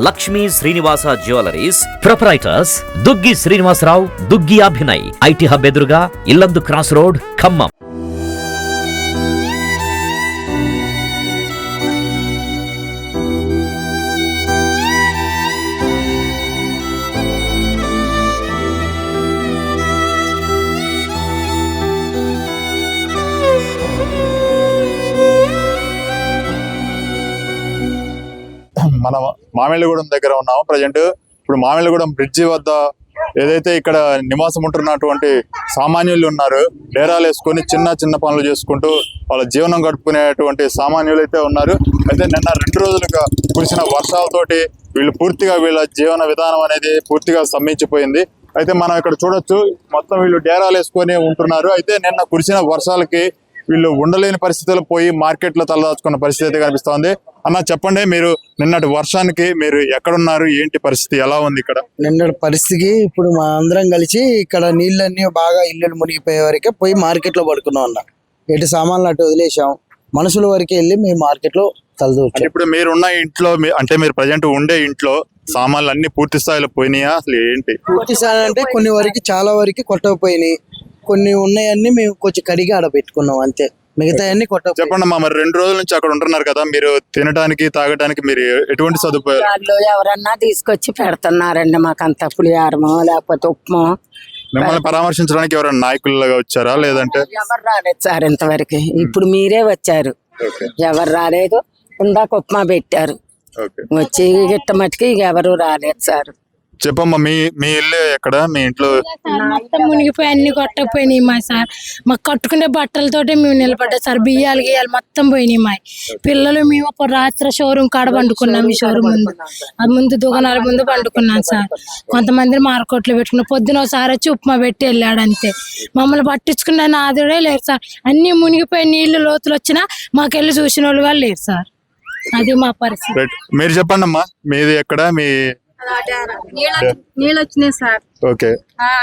Lakshmi Srinivasa jewelleries proprietors Duggi Srinivasa Rao, Duggi Abhinay, IT hub ఎదురుగా Yellandu cross road, Khammam. మనం మామిళ్ళగూడెం దగ్గర ఉన్నాము ప్రజెంట్. ఇప్పుడు మామిళ్ళగూడెం బ్రిడ్జి వద్ద ఏదైతే ఇక్కడ నివాసం ఉంటున్నటువంటి సామాన్యులు ఉన్నారు, డేరాలు వేసుకొని చిన్న చిన్న పనులు చేసుకుంటూ వాళ్ళ జీవనం గడుపుకునేటువంటి సామాన్యులు అయితే ఉన్నారు. అయితే నిన్న 2 రోజులుగా కురిసిన వర్షాలతోటి వీళ్ళు పూర్తిగా వీళ్ళ జీవన విధానం అనేది పూర్తిగా స్తంభించిపోయింది. అయితే మనం ఇక్కడ చూడొచ్చు, మొత్తం వీళ్ళు డేరాలు వేసుకొని ఉంటున్నారు. అయితే నిన్న కురిసిన వర్షాలకి వీళ్ళు ఉండలేని పరిస్థితుల్లో పోయి మార్కెట్లో తలదాచుకున్న పరిస్థితి అయితే కనిపిస్తోంది. అన్న చెప్పండి, మీరు నిన్నటి వర్షానికి మీరు ఎక్కడున్నారు, ఏంటి పరిస్థితి, ఎలా ఉంది ఇక్కడ? నిన్నటి పరిస్థితికి ఇప్పుడు మా అందరం కలిసి ఇక్కడ నీళ్ళన్నీ బాగా ఇల్లు మునిగిపోయే వరకే పోయి మార్కెట్లో పడుకున్నాం అన్న. ఎటు సామాన్లు అటు వదిలేసాం, మనుషుల వరకు వెళ్ళి మేము మార్కెట్లో తలదూర్చాం. ఇప్పుడు మీరున్న ఇంట్లో అంటే మీరు ప్రజెంట్ ఉండే ఇంట్లో సామాన్లు అన్ని పూర్తి స్థాయిలో పోయినాయా, అసలు ఏంటి? పూర్తి స్థాయి అంటే కొన్ని వరకు చాలా వరకు కొట్టకపోయినాయి, కొన్ని ఉన్నాయన్నీ మేము కొంచెం కడిగి ఆడ పెట్టుకున్నాం అంతే, మిగతా అన్ని కొట్టకపోయి. చెప్పండి అమ్మా, మరి 2 రోజుల నుంచి అక్కడ ఉంటున్నారు కదా, మీరు తినడానికి తాగడానికి మీరు ఎటువంటి సదుపాయాలు? ఎవరన్నా తీసుకొచ్చి పెడుతున్నారండి మాకంత పులిహారమో లేకపోతే ఉప్మా. మిమ్మల్ని పరామర్శించడానికి ఎవరైనా నాయకులుగా వచ్చారా లేదంటే? ఎవరు రాలేదు సార్ ఇంతవరకు. ఇప్పుడు మీరే వచ్చారు, ఎవరు రాలేదు. ఇందాక ఉప్మా పెట్టారు, వచ్చి గిట్ట మట్టుకి ఎవరు రాలేదు సార్. చెప్పమ్మా, మీ ఇల్లు ఎక్కడ? మీ ఇంట్లో మొత్తం మునిగిపోయి అన్ని కొట్టకపోయినాయి మా సార్. మాకు కట్టుకునే బట్టలతోటే మేము నిలబడ్డాం సార్. బియ్యాలు గియ్యాలు మొత్తం పోయినాయి మా పిల్లలు. మేము ఒక రాత్రి షోరూమ్ కాడ పండుకున్నాం, ఈ షోరూమ్ ముందు, అది ముందు దుకాణాల ముందు పండుకున్నాం సార్. కొంతమంది మార్కెట్లో పెట్టుకున్నాం. పొద్దున ఒకసారి వచ్చి ఉప్మా పెట్టి వెళ్ళాడు అంతే. మమ్మల్ని పట్టించుకున్న నాదుడే లేరు సార్. అన్ని మునిగిపోయి నీళ్లు లోతులు వచ్చినా మాకెళ్ళి చూసిన వాళ్ళు కూడా లేరు సార్. అది మా పరిస్థితి. మీరు చెప్పండి అమ్మా, మీది ఎక్కడ? మీ నీళ్ళు వచ్చినాయి సార్. ఓకే,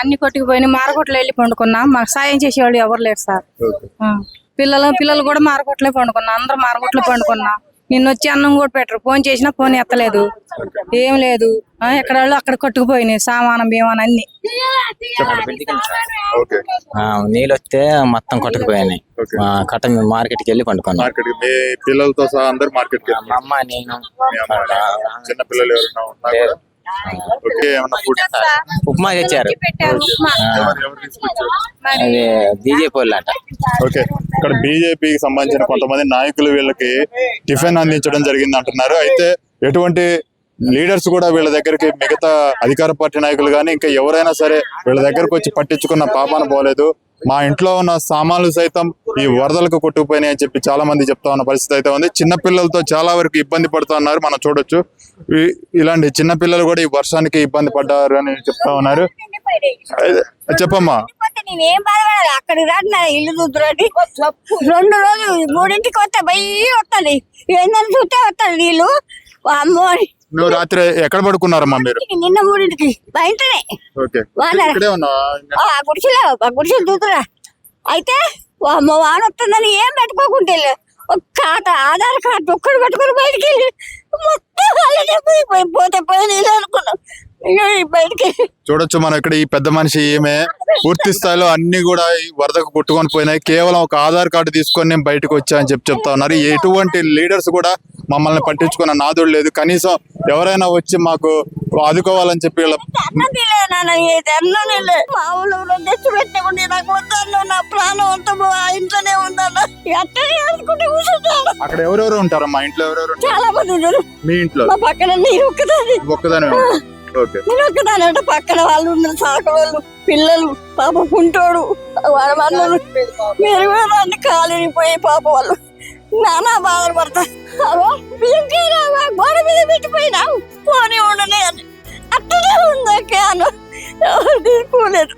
అన్ని కొట్టుకుపోయినాయి. మారకొట్లో వెళ్ళి పండుకున్నాం, మాకు సాయం చేసేవాళ్ళు ఎవరు లేరు సార్. పిల్లలు కూడా మారకొట్లో పండుకున్నాం, అందరూ మారకొట్లో పండుకున్నాం. నిన్న వచ్చి అన్నం కూడా పెట్టరు, ఫోన్ చేసినా ఫోన్ ఎత్తలేదు, ఏం లేదు. ఎక్కడ వాళ్ళు అక్కడ కొట్టుకుపోయినాయి సామానం భీమానం అన్ని. నీళ్ళు వస్తే మొత్తం కొట్టుకుపోయినాయి. కట్ట మార్కెట్కి వెళ్ళి పండుకున్నాం. పిల్లలతో సహా అందరు మార్కెట్. మా అమ్మ, నేను, చిన్న పిల్లలు ఎవరైనా ఉన్నారా? ఉప్మా తెచ్చారు, అది బీజేపీ వాళ్ళట. ఓకే, ఇక్కడ బీజేపీకి సంబంధించిన కొంతమంది నాయకులు వీళ్ళకి టిఫిన్ అందించడం జరిగింది అంటున్నారు. అయితే ఎటువంటి లీడర్స్ కూడా వీళ్ళ దగ్గరికి, మిగతా అధికార పార్టీ నాయకులు కానీ ఇంకా ఎవరైనా సరే వీళ్ళ దగ్గరకు వచ్చి పట్టించుకున్న పాపాన పోలేదు. మా ఇంట్లో ఉన్న సామాన్లు సైతం ఈ వరదలకు కొట్టుకుపోయినాయి అని చెప్పి చాలా మంది చెప్తా ఉన్న పరిస్థితి అయితే ఉంది. చిన్నపిల్లలతో చాలా వరకు ఇబ్బంది పడుతూ ఉన్నారు, మనం చూడొచ్చు. ఇలాంటి చిన్నపిల్లలు కూడా ఈ వర్షానికి ఇబ్బంది పడ్డారు అని చెప్తా ఉన్నారు. చెప్పమ్మా, నేనేం బాధపడాలి, అక్కడికి రాదు ఇల్లు చూద్దురండి. 2 రోజులు 3ంటికి వస్తే బయ్యి వస్తుంది, ఏందని చూస్తే వస్తుంది నీళ్ళు. అమ్మో, నువ్వు రాత్రి ఎక్కడ పడుకున్నారమ్మా మీరు? నిన్న 3ంటికి బయటనే గుడిసెలు చూతురా. అయితే అమ్మ వాన వస్తుందని ఏం పెట్టుకోకుంటే ఒక్క ఆధార్ కార్డు ఒక్కడు పెట్టుకుని బయటికి వెళ్ళి మొత్తం పోతే పోయి అనుకున్నాం. బయటికి చూడొచ్చు మనం ఇక్కడ. ఈ పెద్ద మనిషి ఈమె పూర్తి స్థాయిలో అన్ని కూడా వరదకు కొట్టుకొని పోయినాయి. కేవలం ఒక ఆధార్ కార్డు తీసుకొని నేను బయటకు వచ్చా అని చెప్తా ఉన్నారు. ఎటువంటి లీడర్స్ కూడా మమ్మల్ని పట్టించుకున్న నాదుడు లేదు. కనీసం ఎవరైనా వచ్చి మాకు ఆదుకోవాలని చెప్పి నా ప్రాణం అంతా ఇంట్లోనే ఉందన్న. అక్కడ ఎవరెవరు ఉంటారా? మా ఇంట్లో ఎవరెవరు? చాలా మంది ఉన్నారు. మీ ఇంట్లో పక్కన ఒక్కదానే? నేను ఒక్కదానంటే పక్కన వాళ్ళు ఉన్నారు, సాక వాళ్ళు, పిల్లలు, పాప కుంటోడు, వాళ్ళ వాళ్ళు మీరు కూడా దాన్ని కాలిని పోయి పాప వాళ్ళు నానా బాధలు పడతా. గోడ మీద పెట్టిపోయినావు పోనీ ఉండనే అని అట్లనే ఉందా క్యాను తీసుకోలేదు.